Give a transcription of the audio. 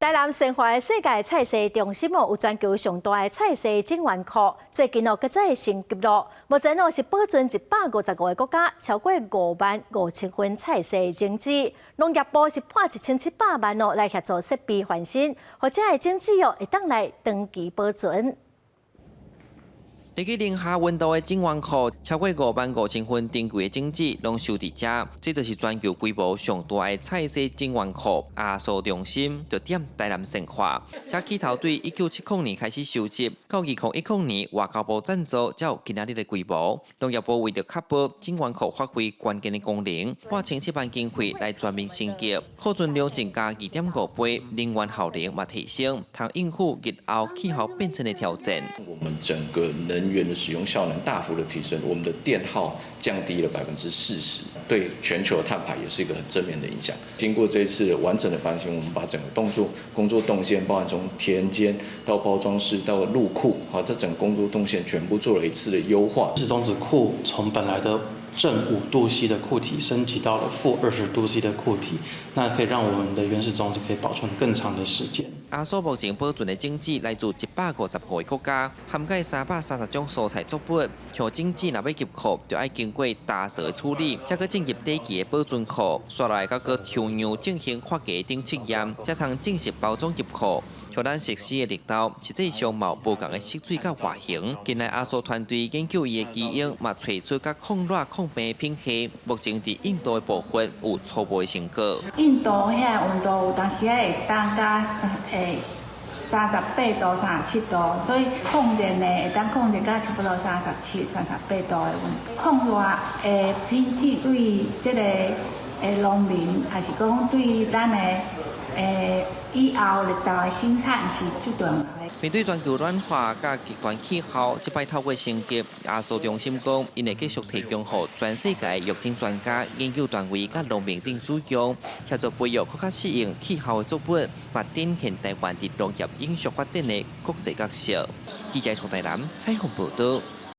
台南生活的世界菜色中心有全球上大的菜色整源库，最近搁再新纪录，目前是保存155个国家，超过55000份菜色种子。农业部是拨1700万来协助设备翻新，或者的种子会当来长期保存。 日去零下温度的整源库，超过55000份珍贵的种子拢收伫遮。这就是全球规模上大的菜色整源库——阿苏中心，就点台南生活。这起头对1970年开始收集，到2010年外交部赞助，才有今仔日的规模。农业部为着确保整源库发挥关键的功能，拨1700万经费来全面升级，库存量增加2.5倍，能源效能嘛提升，通应付日后气候变迁的挑战。我们整个能源的使用效能大幅的提升，我们的电耗降低了40%，对全球的碳排也是一个很正面的影响。经过这一次完整的翻新，我们把整个工作动线，包含从田间到包装室到入库，好，这整个工作动线全部做了一次的优化。种子库从本来的正5度 C 的库体升级到了负20度 C 的库体，那可以让我们的原始种子可以保存更长的时间。阿苏目前保存的种子来自150个国家，涵盖330种蔬菜作物。像种子若要入库，就要经过打色的处理，才可进入短期的保存库，刷来才可抽样进行发芽等测验，才通正式包装入库。像咱熟悉的绿豆，实际上冇不同的色水甲外形。近来阿苏团队研究伊的基因，嘛找出甲抗热抗病的品系，目前伫印度的部分有初步的成果。印度遐温度有当时会当加38度、37度，所以控热呢会当控热到差不多37、38度的温度。抗热的品质对这个农民，还是讲对咱的以后绿豆的生产是最重要的。面对全球暖化甲极端气候，这摆透过升级，阿苏中心讲，因会继续提供予全世界育种专家、研究单位甲农民等使用，协助培育更加适应气候的作物，嘛展现台湾伫农业永续发展的国际角色。记者从台南采访报道。